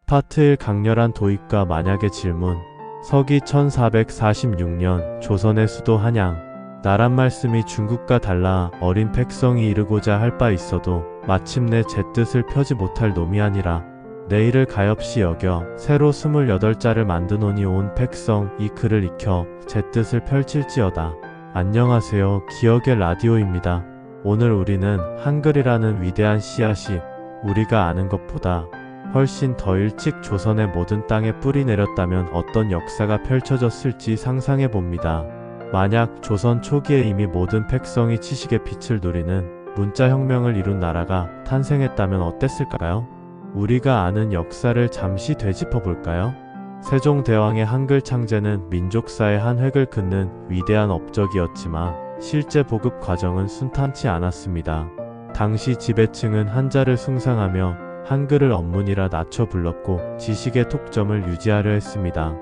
파트 1 강렬한 도입과 만약의 질문. 서기 1446년 조선의 수도 한양. 나란 말씀이 중국과 달라 어린 백성이 이르고자 할 바 있어도 마침내 제 뜻을 펴지 못할 놈이 아니라 내 일을 가엾이 여겨 새로 28자를 만드노니 온 백성 이 글을 익혀 제 뜻을 펼칠지어다. 안녕하세요. 기억의 라디오입니다. 오늘 우리는 한글이라는 위대한 씨앗이 우리가 아는 것보다 훨씬 더 일찍 조선의 모든 땅에 뿌리 내렸다면 어떤 역사가 펼쳐졌을지 상상해 봅니다. 만약 조선 초기에 이미 모든 백성이 지식의 빛을 누리는 문자혁명을 이룬 나라가 탄생했다면 어땠을까요? 우리가 아는 역사를 잠시 되짚어 볼까요? 세종대왕의 한글 창제는 민족사의 한 획을 긋는 위대한 업적이었지만 실제 보급 과정은 순탄치 않았습니다. 당시 지배층은 한자를 숭상하며 한글을 언문이라 낮춰 불렀고 지식의 독점을 유지하려 했습니다.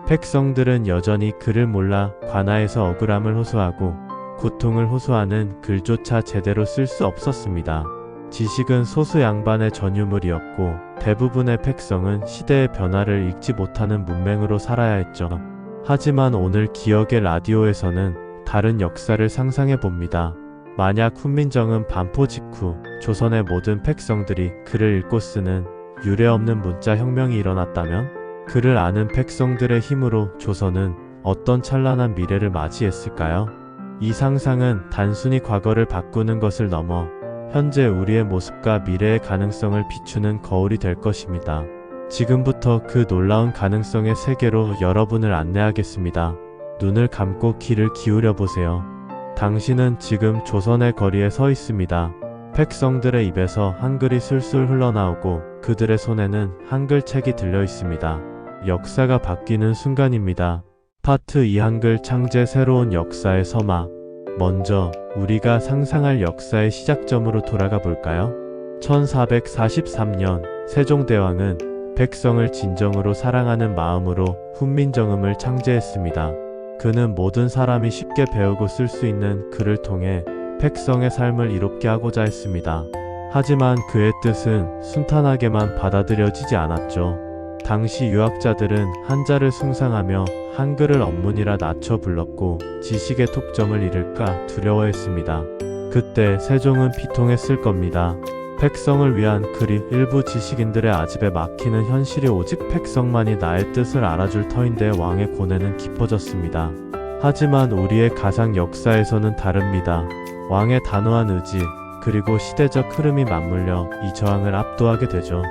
백성들은 여전히 글을 몰라 관아에서 억울함을 호소하고 고통을 호소하는 글조차 제대로 쓸 수 없었습니다. 지식은 소수 양반의 전유물이었고 대부분의 백성은 시대의 변화를 읽지 못하는 문맹으로 살아야 했죠. 하지만 오늘 기억의 라디오에서는 다른 역사를 상상해 봅니다. 만약 훈민정음 반포 직후 조선의 모든 백성들이 글을 읽고 쓰는 유례없는 문자혁명이 일어났다면 글을 아는 백성들의 힘으로 조선은 어떤 찬란한 미래를 맞이했을까요? 이 상상은 단순히 과거를 바꾸는 것을 넘어 현재 우리의 모습과 미래의 가능성을 비추는 거울이 될 것입니다. 지금부터 그 놀라운 가능성의 세계로 여러분을 안내하겠습니다. 눈을 감고 귀를 기울여 보세요. 당신은 지금 조선의 거리에 서 있습니다. 백성들의 입에서 한글이 술술 흘러나오고 그들의 손에는 한글책이 들려 있습니다. 역사가 바뀌는 순간입니다. 파트 2 한글 창제 새로운 역사의 서막. 먼저 우리가 상상할 역사의 시작점으로 돌아가 볼까요? 1443년 세종대왕은 백성을 진정으로 사랑하는 마음으로 훈민정음을 창제했습니다. 그는 모든 사람이 쉽게 배우고 쓸 수 있는 글을 통해 백성의 삶을 이롭게 하고자 했습니다. 하지만 그의 뜻은 순탄하게만 받아들여지지 않았죠. 당시 유학자들은 한자를 숭상하며 한글을 언문이라 낮춰 불렀고 지식의 독점을 잃을까 두려워했습니다. 그때 세종은 비통했을 겁니다. 백성을 위한 글이 일부 지식인들의 아집에 막히는 현실이 오직 백성만이 나의 뜻을 알아줄 터인데 왕의 고뇌는 깊어졌습니다. 하지만 우리의 가상 역사에서는 다릅니다. 왕의 단호한 의지 그리고 시대적 흐름이 맞물려 이 저항을 압도하게 되죠.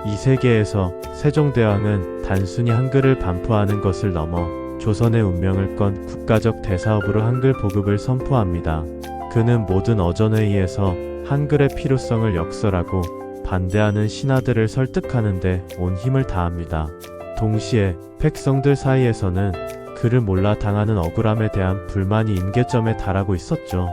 이 세계에서 세종대왕은 단순히 한글을 반포하는 것을 넘어 조선의 운명을 건 국가적 대사업으로 한글 보급을 선포합니다. 그는 모든 어전회의에서 한글의 필요성을 역설하고 반대하는 신하들을 설득하는 데 온 힘을 다합니다. 동시에 백성들 사이에서는 글을 몰라 당하는 억울함에 대한 불만이 임계점에 달하고 있었죠.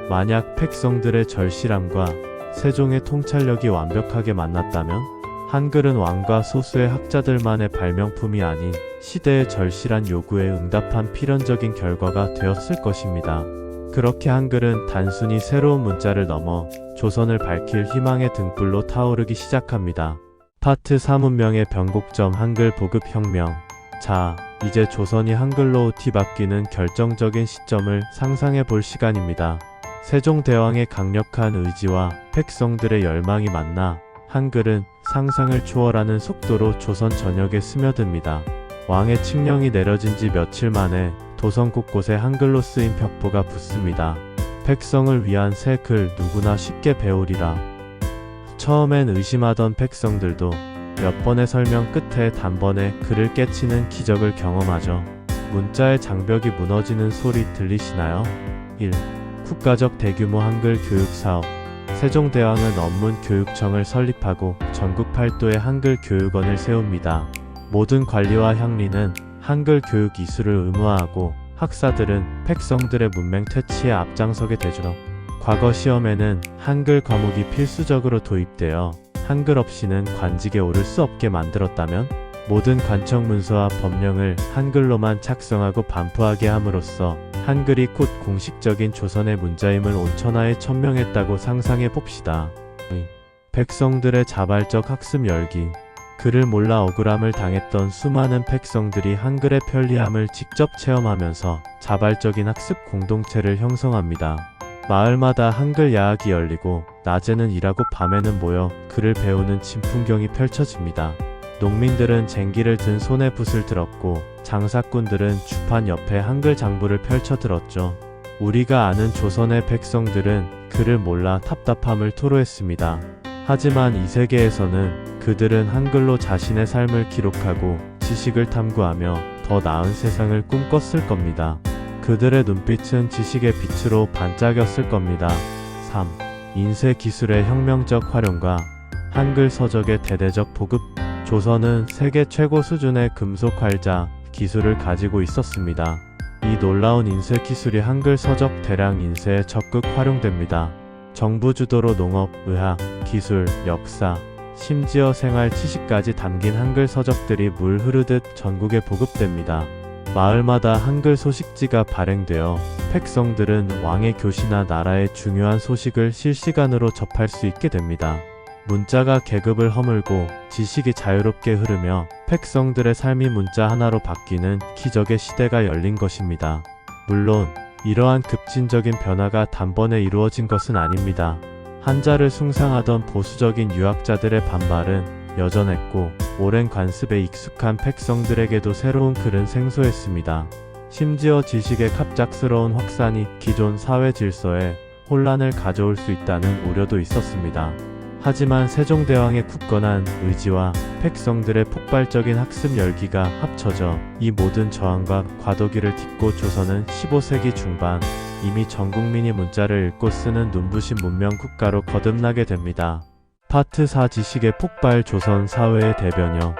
만약 백성들의 절실함과 세종의 통찰력이 완벽하게 만났다면 한글은 왕과 소수의 학자들만의 발명품이 아닌 시대의 절실한 요구에 응답한 필연적인 결과가 되었을 것입니다. 그렇게 한글은 단순히 새로운 문자를 넘어 조선을 밝힐 희망의 등불로 타오르기 시작합니다. 파트 3 운명의 변곡점 한글 보급 혁명. 자, 이제 조선이 한글로 뒤바뀌는 결정적인 시점을 상상해 볼 시간입니다. 세종대왕의 강력한 의지와 백성들의 열망이 만나 한글은 상상을 초월하는 속도로 조선 전역에 스며듭니다. 왕의 칙령이 내려진 지 며칠 만에 도성 곳곳에 한글로 쓰인 벽보가 붙습니다. 백성을 위한 새 글 누구나 쉽게 배우리라. 처음엔 의심하던 백성들도 몇 번의 설명 끝에 단번에 글을 깨치는 기적을 경험하죠. 문자의 장벽이 무너지는 소리 들리시나요? 1. 국가적 대규모 한글 교육 사업. 세종대왕은 언문교육청을 설립하고 전국 8도의 한글 교육원을 세웁니다. 모든 관리와 향리는 한글 교육 이수를 의무화하고 학사들은 백성들의 문맹 퇴치에 앞장서게 되죠. 과거 시험에는 한글 과목이 필수적으로 도입되어 한글 없이는 관직에 오를 수 없게 만들었다면 모든 관청 문서와 법령을 한글로만 작성하고 반포하게 함으로써 한글이 곧 공식적인 조선의 문자임을 온천하에 천명했다고 상상해 봅시다. 백성들의 자발적 학습 열기. 글을 몰라 억울함을 당했던 수많은 백성들이 한글의 편리함을 직접 체험하면서 자발적인 학습 공동체를 형성합니다. 마을마다 한글 야학이 열리고 낮에는 일하고 밤에는 모여 글을 배우는 진풍경이 펼쳐집니다. 농민들은 쟁기를 든 손에 붓을 들었고 장사꾼들은 주판 옆에 한글 장부를 펼쳐 들었죠. 우리가 아는 조선의 백성들은 글을 몰라 답답함을 토로했습니다. 하지만 이 세계에서는 그들은 한글로 자신의 삶을 기록하고 지식을 탐구하며 더 나은 세상을 꿈꿨을 겁니다. 그들의 눈빛은 지식의 빛으로 반짝였을 겁니다. 3. 인쇄 기술의 혁명적 활용과 한글 서적의 대대적 보급. 조선은 세계 최고 수준의 금속 활자 기술을 가지고 있었습니다. 이 놀라운 인쇄 기술이 한글 서적 대량 인쇄에 적극 활용됩니다. 정부 주도로 농업, 의학, 기술, 역사, 심지어 생활 지식까지 담긴 한글 서적들이 물 흐르듯 전국에 보급됩니다. 마을마다 한글 소식지가 발행되어 백성들은 왕의 교시나 나라의 중요한 소식을 실시간으로 접할 수 있게 됩니다. 문자가 계급을 허물고 지식이 자유롭게 흐르며 백성들의 삶이 문자 하나로 바뀌는 기적의 시대가 열린 것입니다. 물론 이러한 급진적인 변화가 단번에 이루어진 것은 아닙니다. 한자를 숭상하던 보수적인 유학자들의 반발은 여전했고 오랜 관습에 익숙한 백성들에게도 새로운 글은 생소했습니다. 심지어 지식의 갑작스러운 확산이 기존 사회 질서에 혼란을 가져올 수 있다는 우려도 있었습니다. 하지만 세종대왕의 굳건한 의지와 백성들의 폭발적인 학습 열기가 합쳐져 이 모든 저항과 과도기를 딛고 조선은 15세기 중반 이미 전 국민이 문자를 읽고 쓰는 눈부신 문명 국가로 거듭나게 됩니다. 파트 4 지식의 폭발 조선 사회의 대변형.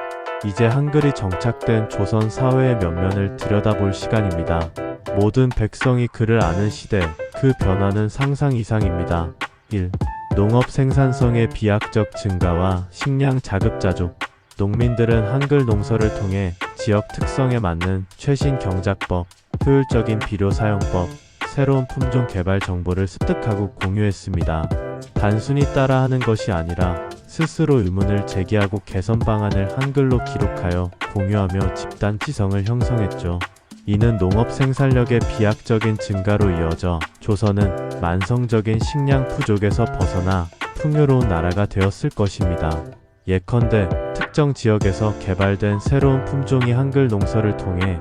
이제 한글이 정착된 조선 사회의 면면을 들여다볼 시간입니다. 모든 백성이 글을 아는 시대, 그 변화는 상상 이상입니다. 1. 농업 생산성의 비약적 증가와 식량 자급자족. 농민들은 한글 농서를 통해 지역 특성에 맞는 최신 경작법, 효율적인 비료 사용법, 새로운 품종 개발 정보를 습득하고 공유했습니다. 단순히 따라하는 것이 아니라 스스로 의문을 제기하고 개선 방안을 한글로 기록하여 공유하며 집단 지성을 형성했죠. 이는 농업 생산력의 비약적인 증가로 이어져 조선은 만성적인 식량 부족에서 벗어나 풍요로운 나라가 되었을 것입니다. 예컨대 특정 지역에서 개발된 새로운 품종이 한글 농서를 통해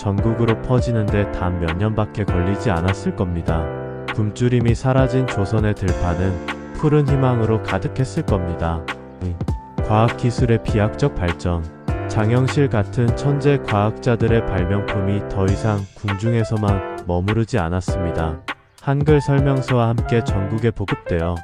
전국으로 퍼지는데 단 몇 년밖에 걸리지 않았을 겁니다. 굶주림이 사라진 조선의 들판은 푸른 희망으로 가득했을 겁니다. 과학기술의 비약적 발전. 장영실 같은 천재 과학자들의 발명품이 더 이상 궁중에서만 머무르지 않았습니다. 한글 설명서와 함께 전국에 보급되어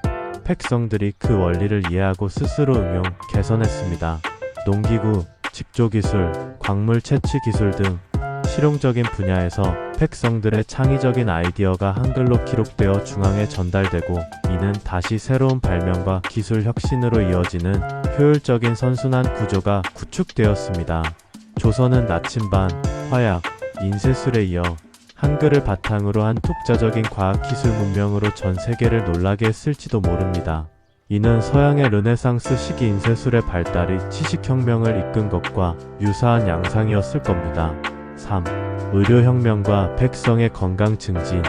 백성들이 그 원리를 이해하고 스스로 응용, 개선했습니다. 농기구, 직조기술, 광물 채취 기술 등 실용적인 분야에서 백성들의 창의적인 아이디어가 한글로 기록되어 중앙에 전달되고 이는 다시 새로운 발명과 기술 혁신으로 이어지는 효율적인 선순환 구조가 구축되었습니다. 조선은 나침반, 화약, 인쇄술에 이어 한글을 바탕으로 한 독자적인 과학기술 문명으로 전 세계를 놀라게 했을지도 모릅니다. 이는 서양의 르네상스 시기 인쇄술의 발달이 지식혁명을 이끈 것과 유사한 양상이었을 겁니다. 3. 의료혁명과 백성의 건강 증진.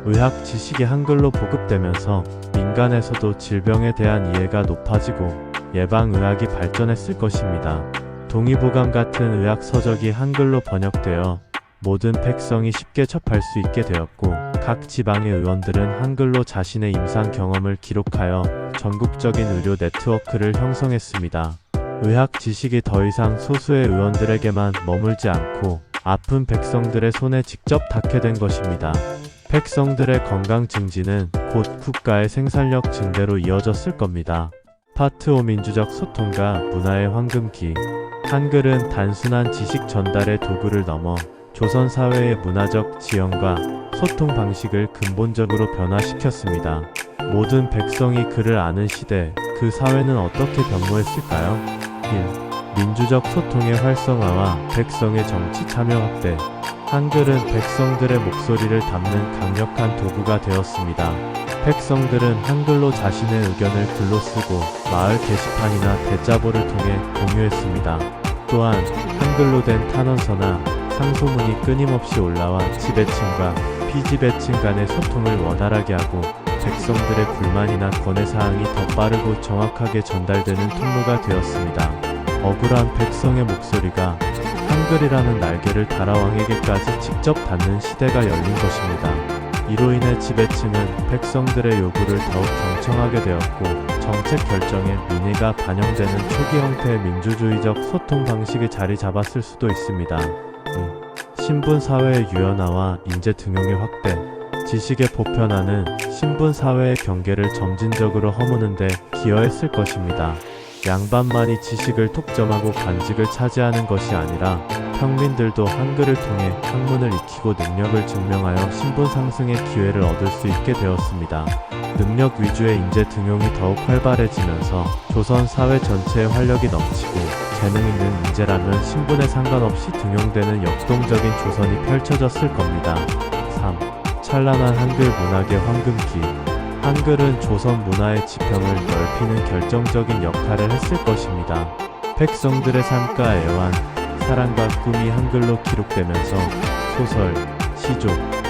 의학 지식이 한글로 보급되면서 민간에서도 질병에 대한 이해가 높아지고 예방의학이 발전했을 것입니다. 동의보감 같은 의학 서적이 한글로 번역되어 모든 백성이 쉽게 접할 수 있게 되었고 각 지방의 의원들은 한글로 자신의 임상 경험을 기록하여 전국적인 의료 네트워크를 형성했습니다. 의학 지식이 더 이상 소수의 의원들에게만 머물지 않고 아픈 백성들의 손에 직접 닿게 된 것입니다. 백성들의 건강 증진은 곧 국가의 생산력 증대로 이어졌을 겁니다. 파트 5 민주적 소통과 문화의 황금기. 한글은 단순한 지식 전달의 도구를 넘어 조선 사회의 문화적 지형과 소통 방식을 근본적으로 변화시켰습니다. 모든 백성이 글을 아는 시대, 그 사회는 어떻게 변모했을까요? 1. 민주적 소통의 활성화와 백성의 정치 참여 확대. 한글은 백성들의 목소리를 담는 강력한 도구가 되었습니다. 백성들은 한글로 자신의 의견을 글로 쓰고 마을 게시판이나 대자보를 통해 공유했습니다. 또한 한글로 된 탄원서나 상소문이 끊임없이 올라와 지배층과 피지배층 간의 소통을 원활하게 하고 백성들의 불만이나 권해사항이 더 빠르고 정확하게 전달되는 통로가 되었습니다. 억울한 백성의 목소리가 한글이라는 날개를 달아 왕에게까지 직접 닿는 시대가 열린 것입니다. 이로 인해 지배층은 백성들의 요구를 더욱 경청하게 되었고 정책 결정에 민의가 반영되는 초기 형태의 민주주의적 소통 방식이 자리 잡았을 수도 있습니다. 신분사회의 유연화와 인재 등용의 확대, 지식의 보편화는 신분사회의 경계를 점진적으로 허무는 데 기여했을 것입니다. 양반만이 지식을 독점하고 관직을 차지하는 것이 아니라 평민들도 한글을 통해 학문을 익히고 능력을 증명하여 신분 상승의 기회를 얻을 수 있게 되었습니다. 능력 위주의 인재 등용이 더욱 활발해지면서 조선 사회 전체에 활력이 넘치고 재능 있는 인재라면 신분에 상관없이 등용되는 역동적인 조선이 펼쳐졌을 겁니다. 3. 찬란한 한글 문학의 황금기. 한글은 조선 문화의 지평을 넓히는 결정적인 역할을 했을 것입니다. 백성들의 삶과 애환, 사랑과 꿈이 한글로 기록되면서 소설, 시조,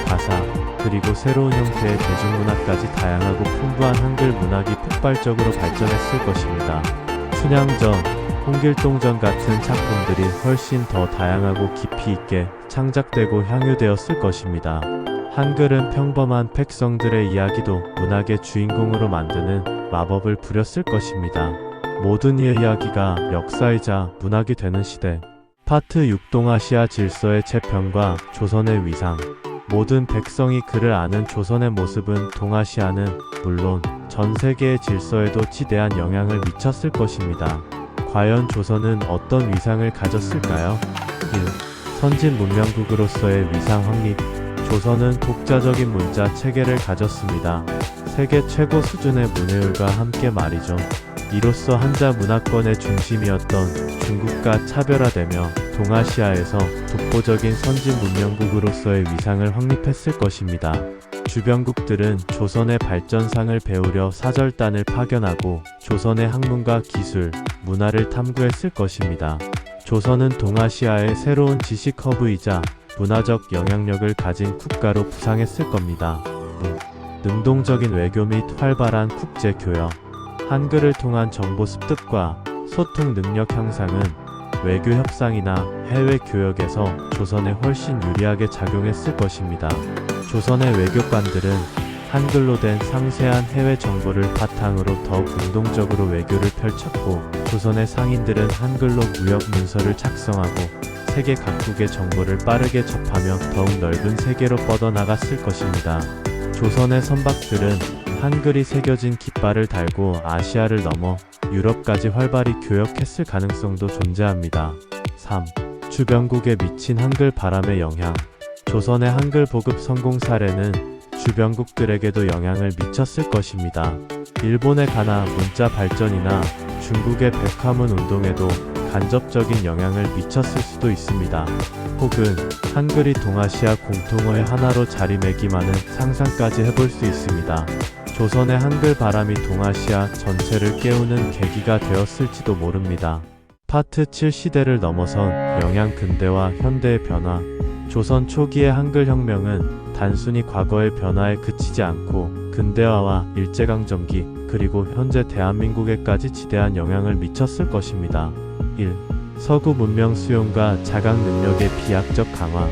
가사, 그리고 새로운 형태의 대중문화까지 다양하고 풍부한 한글 문학이 폭발적으로 발전했을 것입니다. 춘향전, 홍길동전 같은 작품들이 훨씬 더 다양하고 깊이 있게 창작되고 향유되었을 것입니다. 한글은 평범한 백성들의 이야기도 문학의 주인공으로 만드는 마법을 부렸을 것입니다. 모든 이의 이야기가 역사이자 문학이 되는 시대. 파트 6 동아시아 질서의 재편과 조선의 위상. 모든 백성이 그를 아는 조선의 모습은 동아시아는 물론 전 세계의 질서에도 지대한 영향을 미쳤을 것입니다. 과연 조선은 어떤 위상을 가졌을까요? 1. 선진 문명국으로서의 위상 확립. 조선은 독자적인 문자 체계를 가졌습니다. 세계 최고 수준의 문해율과 함께 말이죠. 이로써 한자 문화권의 중심이었던 중국과 차별화되며 동아시아에서 독보적인 선진 문명국으로서의 위상을 확립했을 것입니다. 주변국들은 조선의 발전상을 배우려 사절단을 파견하고 조선의 학문과 기술, 문화를 탐구했을 것입니다. 조선은 동아시아의 새로운 지식 허브이자 문화적 영향력을 가진 국가로 부상했을 겁니다. 능동적인 외교 및 활발한 국제 교역. 한글을 통한 정보 습득과 소통 능력 향상은 외교 협상이나 해외 교역에서 조선에 훨씬 유리하게 작용했을 것입니다. 조선의 외교관들은 한글로 된 상세한 해외 정보를 바탕으로 더욱 능동적으로 외교를 펼쳤고, 조선의 상인들은 한글로 무역 문서를 작성하고 세계 각국의 정보를 빠르게 접하며 더욱 넓은 세계로 뻗어나갔을 것입니다. 조선의 선박들은 한글이 새겨진 깃발을 달고 아시아를 넘어 유럽까지 활발히 교역했을 가능성도 존재합니다. 3. 주변국에 미친 한글 바람의 영향. 조선의 한글 보급 성공 사례는 주변국들에게도 영향을 미쳤을 것입니다. 일본의 가나 문자 발전이나 중국의 백화문 운동에도 간접적인 영향을 미쳤을 수도 있습니다. 혹은 한글이 동아시아 공통어의 하나로 자리매김하는 상상까지 해볼 수 있습니다. 조선의 한글 바람이 동아시아 전체를 깨우는 계기가 되었을지도 모릅니다. 파트 7 시대를 넘어선 영양 근대와 현대의 변화. 조선 초기의 한글 혁명은 단순히 과거의 변화에 그치지 않고 근대화와 일제강점기 그리고 현재 대한민국에까지 지대한 영향을 미쳤을 것입니다. 1. 서구 문명 수용과 자각 능력의 비약적 강화.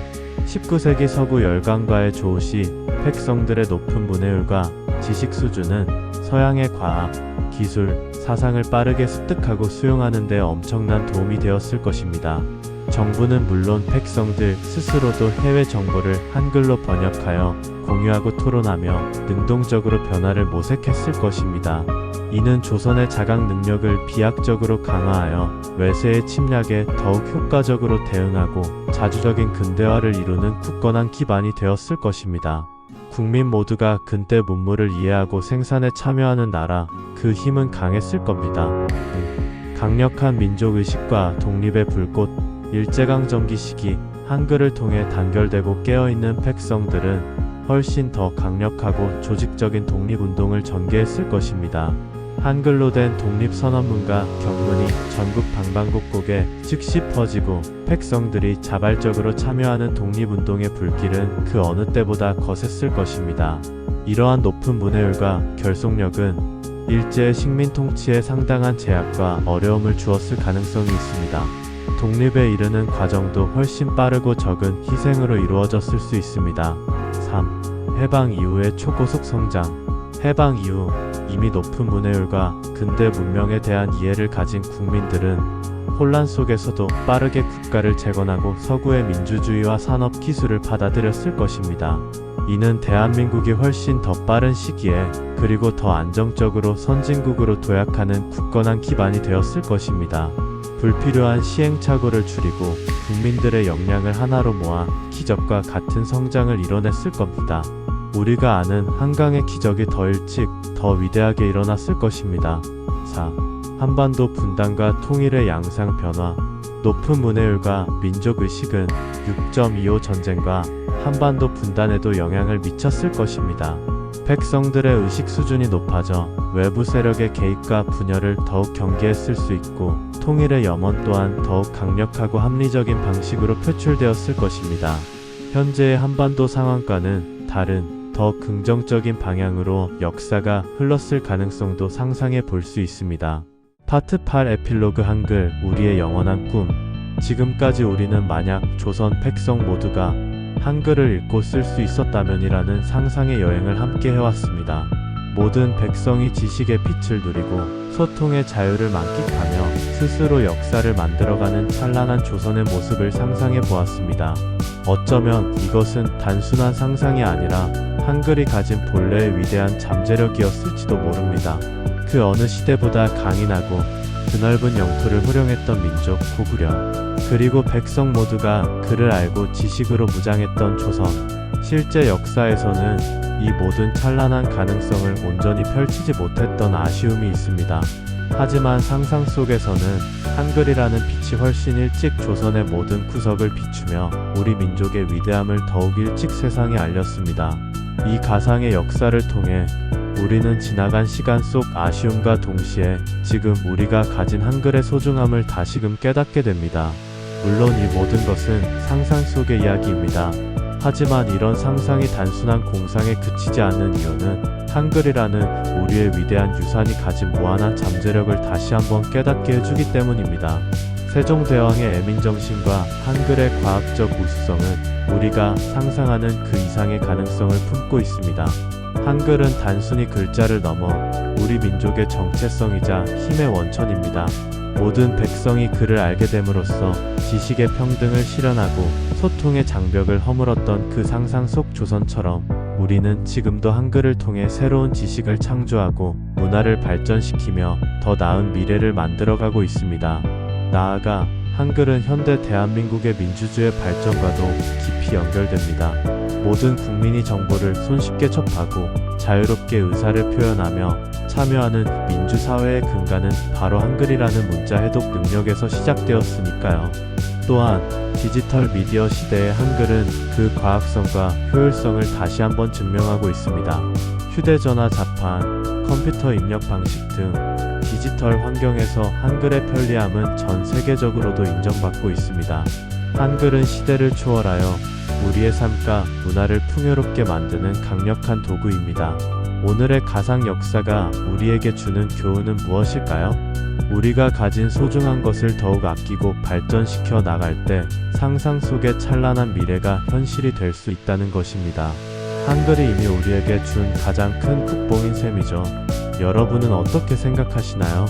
19세기 서구 열강과의 조우 시 백성들의 높은 문해율과 지식 수준은 서양의 과학, 기술, 사상을 빠르게 습득하고 수용하는 데 엄청난 도움이 되었을 것입니다. 정부는 물론 백성들 스스로도 해외 정보를 한글로 번역하여 공유하고 토론하며 능동적으로 변화를 모색했을 것입니다. 이는 조선의 자각 능력을 비약적으로 강화하여 외세의 침략에 더욱 효과적으로 대응하고 자주적인 근대화를 이루는 굳건한 기반이 되었을 것입니다. 국민 모두가 근대 문물을 이해하고 생산에 참여하는 나라, 그 힘은 강했을 겁니다. 강력한 민족의식과 독립의 불꽃. 일제강점기 시기 한글을 통해 단결되고 깨어있는 백성들은 훨씬 더 강력하고 조직적인 독립운동을 전개했을 것입니다. 한글로 된 독립선언문과 경문이 전국 방방곡곡에 즉시 퍼지고 백성들이 자발적으로 참여하는 독립운동의 불길은 그 어느 때보다 거셌을 것입니다. 이러한 높은 문해율과 결속력은 일제의 식민 통치에 상당한 제약과 어려움을 주었을 가능성이 있습니다. 독립에 이르는 과정도 훨씬 빠르고 적은 희생으로 이루어졌을 수 있습니다. 3. 해방 이후의 초고속 성장. 해방 이후 이미 높은 문해율과 근대 문명에 대한 이해를 가진 국민들은 혼란 속에서도 빠르게 국가를 재건하고 서구의 민주주의와 산업 기술을 받아들였을 것입니다. 이는 대한민국이 훨씬 더 빠른 시기에 그리고 더 안정적으로 선진국으로 도약하는 굳건한 기반이 되었을 것입니다. 불필요한 시행착오를 줄이고 국민들의 역량을 하나로 모아 기적과 같은 성장을 이뤄냈을 겁니다. 우리가 아는 한강의 기적이 더 일찍, 더 위대하게 일어났을 것입니다. 4. 한반도 분단과 통일의 양상 변화. 높은 문해율과 민족의식은 6.25 전쟁과 한반도 분단에도 영향을 미쳤을 것입니다. 백성들의 의식 수준이 높아져 외부 세력의 개입과 분열을 더욱 경계했을 수 있고 통일의 염원 또한 더욱 강력하고 합리적인 방식으로 표출되었을 것입니다. 현재의 한반도 상황과는 다른 더 긍정적인 방향으로 역사가 흘렀을 가능성도 상상해 볼 수 있습니다. 파트 8 에필로그 한글 우리의 영원한 꿈. 지금까지 우리는 만약 조선 백성 모두가 한글을 읽고 쓸 수 있었다면이라는 상상의 여행을 함께 해왔습니다. 모든 백성이 지식의 빛을 누리고 소통의 자유를 만끽하며 스스로 역사를 만들어가는 찬란한 조선의 모습을 상상해 보았습니다. 어쩌면 이것은 단순한 상상이 아니라 한글이 가진 본래의 위대한 잠재력이었을지도 모릅니다. 그 어느 시대보다 강인하고 드넓은 영토를 호령했던 민족 고구려, 그리고 백성 모두가 글을 알고 지식으로 무장했던 조선. 실제 역사에서는 이 모든 찬란한 가능성을 온전히 펼치지 못했던 아쉬움이 있습니다. 하지만 상상 속에서는 한글이라는 빛이 훨씬 일찍 조선의 모든 구석을 비추며 우리 민족의 위대함을 더욱 일찍 세상에 알렸습니다. 이 가상의 역사를 통해 우리는 지나간 시간 속 아쉬움과 동시에 지금 우리가 가진 한글의 소중함을 다시금 깨닫게 됩니다. 물론 이 모든 것은 상상 속의 이야기입니다. 하지만 이런 상상이 단순한 공상에 그치지 않는 이유는 한글이라는 우리의 위대한 유산이 가진 무한한 잠재력을 다시 한번 깨닫게 해주기 때문입니다. 세종대왕의 애민정신과 한글의 과학적 우수성은 우리가 상상하는 그 이상의 가능성을 품고 있습니다. 한글은 단순히 글자를 넘어 우리 민족의 정체성이자 힘의 원천입니다. 모든 백성이 글을 알게 됨으로써 지식의 평등을 실현하고 소통의 장벽을 허물었던 그 상상 속 조선처럼 우리는 지금도 한글을 통해 새로운 지식을 창조하고 문화를 발전시키며 더 나은 미래를 만들어가고 있습니다. 나아가 한글은 현대 대한민국의 민주주의 발전과도 깊이 연결됩니다. 모든 국민이 정보를 손쉽게 접하고 자유롭게 의사를 표현하며 참여하는 민주사회의 근간은 바로 한글이라는 문자 해독 능력에서 시작되었으니까요. 또한 디지털 미디어 시대의 한글은 그 과학성과 효율성을 다시 한번 증명하고 있습니다. 휴대전화 자판, 컴퓨터 입력 방식 등 디지털 환경에서 한글의 편리함은 전 세계적으로도 인정받고 있습니다. 한글은 시대를 초월하여 우리의 삶과 문화를 풍요롭게 만드는 강력한 도구입니다. 오늘의 가상 역사가 우리에게 주는 교훈은 무엇일까요? 우리가 가진 소중한 것을 더욱 아끼고 발전시켜 나갈 때 상상 속의 찬란한 미래가 현실이 될 수 있다는 것입니다. 한글이 이미 우리에게 준 가장 큰 국뽕인 셈이죠. 여러분은 어떻게 생각하시나요?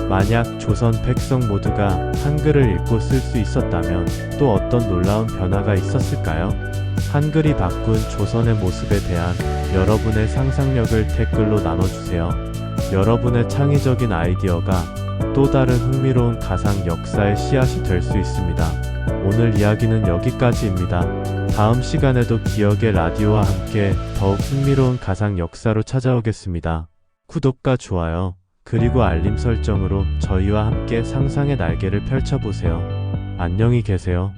만약 조선 백성 모두가 한글을 읽고 쓸 수 있었다면 또 어떤 놀라운 변화가 있었을까요? 한글이 바꾼 조선의 모습에 대한 여러분의 상상력을 댓글로 나눠주세요. 여러분의 창의적인 아이디어가 또 다른 흥미로운 가상 역사의 씨앗이 될 수 있습니다. 오늘 이야기는 여기까지입니다. 다음 시간에도 기억의 라디오와 함께 더욱 흥미로운 가상 역사로 찾아오겠습니다. 구독과 좋아요, 그리고 알림 설정으로 저희와 함께 상상의 날개를 펼쳐보세요. 안녕히 계세요.